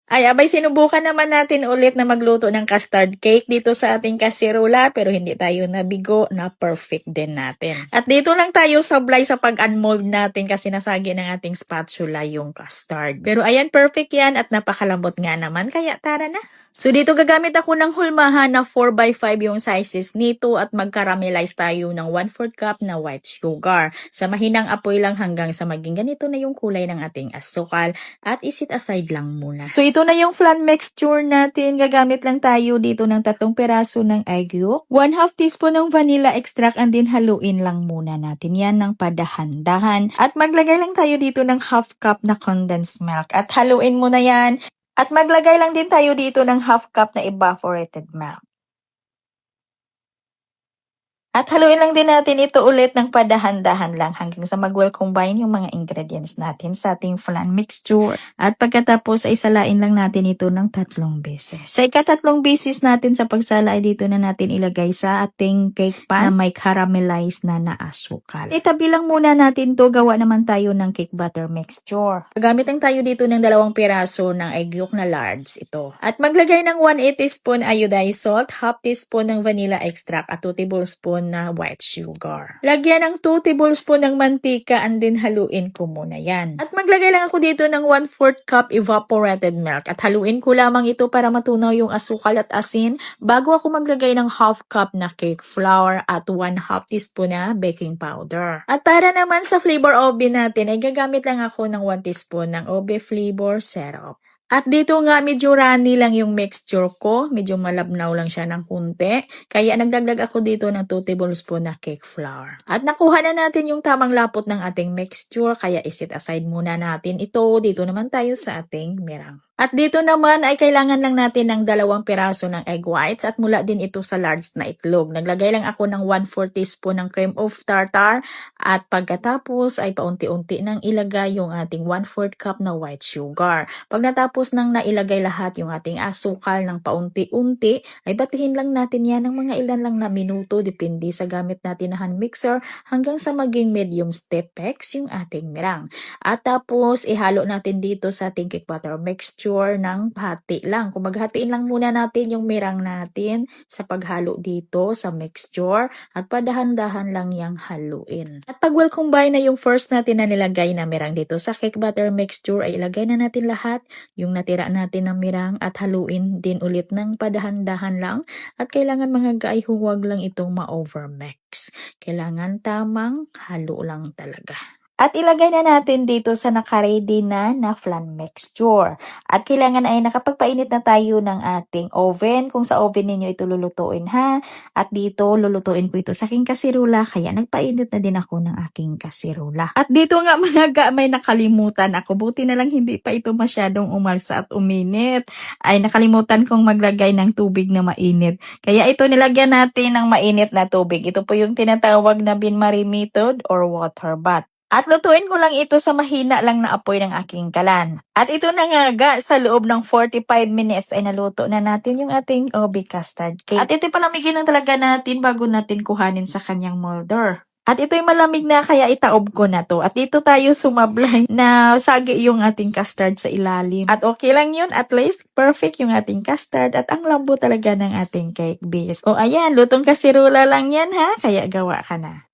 Ay, abay sinubukan naman natin ulit na magluto ng custard cake dito sa ating kasirola pero hindi tayo nabigo na perfect din natin. At dito lang tayo sablay sa pag-unmold natin kasi nasagi ng ating spatula yung custard. Pero ayan, perfect yan at napakalambot nga naman kaya tara na. So dito gagamit ako ng hulmahan na 4x5 yung sizes nito at mag-caramelize tayo ng 1/4 cup na white sugar. Sa mahinang apoy lang hanggang sa maging ganito na yung kulay ng ating asukal at isit aside lang muna. So ito na yung flan mixture natin. Gagamit lang tayo dito ng 3 peraso ng egg yolk, 1/2 teaspoon ng vanilla extract and din haluin lang muna natin yan ng padahan-dahan. At maglagay lang tayo dito ng 1/2 cup na condensed milk at haluin muna yan. At maglagay lang din tayo dito ng 1/2 cup na evaporated milk. At haluin lang din natin ito ulit ng padahan-dahan lang hanggang sa mag-well combine yung mga ingredients natin sa ating flan mixture. At pagkatapos ay salain lang natin ito ng 3 beses. Sa ika-3 beses natin sa pagsala ay dito na natin ilagay sa ating cake pan na may caramelized na naasukal. Itabi lang muna natin to, gawa naman tayo ng cake butter mixture. Gagamit lang tayo dito ng 2 piraso ng egg yolk na large ito. At maglagay ng 1/8 teaspoon iodized salt, 1/2 teaspoon ng vanilla extract at 2 tablespoon na white sugar. Lagyan ng 2 tablespoon ng mantika and din haluin ko muna yan. At maglagay lang ako dito ng 1/4 cup evaporated milk at haluin ko lamang ito para matunaw yung asukal at asin bago ako maglagay ng 1/2 cup na cake flour at 1/2 teaspoon na baking powder. At para naman sa flavor oven natin ay gagamit lang ako ng 1 teaspoon ng obe flavor syrup. At dito nga medyo runny lang yung mixture ko, medyo malabnaw lang siya ng kunti, kaya nagdagdag ako dito ng 2 tablespoon na cake flour. At nakuha na natin yung tamang lapot ng ating mixture, kaya isit aside muna natin ito. Dito naman tayo sa ating mirang. At dito naman ay kailangan lang natin ng 2 piraso ng egg whites at mula din ito sa large na itlog. Naglagay lang ako ng 1/4 teaspoon ng cream of tartar at pagkatapos ay paunti-unti nang ilagay yung ating 1/4 cup na white sugar. Pag natapos nang nailagay lahat yung ating asukal ng paunti-unti, ay batihin lang natin yan ng mga ilan lang na minuto depende sa gamit natin na hand mixer hanggang sa maging medium stepex yung ating mirang. At tapos ihalo natin dito sa ating cake batter mixture ng hati lang. Kung maghatiin lang muna natin yung mirang natin sa paghalo dito sa mixture at padahan-dahan lang yung haluin. At pag well combine na yung first natin na nilagay na mirang dito sa cake batter mixture ay ilagay na natin lahat yung natira natin ng mirang at haluin din ulit ng padahan-dahan lang at kailangan mga guy huwag lang itong ma-overmix. Kailangan tamang halo lang talaga. At ilagay na natin dito sa naka-ready na flan mixture. At kailangan ay nakapagpainit na tayo ng ating oven. Kung sa oven ninyo ito lulutuin ha. At dito lulutuin ko ito sa aking kasirula. Kaya nagpainit na din ako ng aking kasirula. At dito nga mga ga, may nakalimutan ako. Buti na lang hindi pa ito masyadong umalsa at uminit. Ay nakalimutan kong maglagay ng tubig na mainit. Kaya ito nilagyan natin ng mainit na tubig. Ito po yung tinatawag na bain-marie method or water bath. At lutuin ko lang ito sa mahina lang na apoy ng aking kalan. At ito na nga ga, sa loob ng 45 minutes ay naluto na natin yung ating obe custard cake. At ito palamigin lang talaga natin bago natin kuhanin sa kanyang molder. At ito'y malamig na kaya itaob ko na to. At dito tayo sumablay na sagi yung ating custard sa ilalim. At okay lang yun, at least perfect yung ating custard at ang lambo talaga ng ating cake base. O ayan, lutong kasirula lang yan ha, kaya gawa ka na.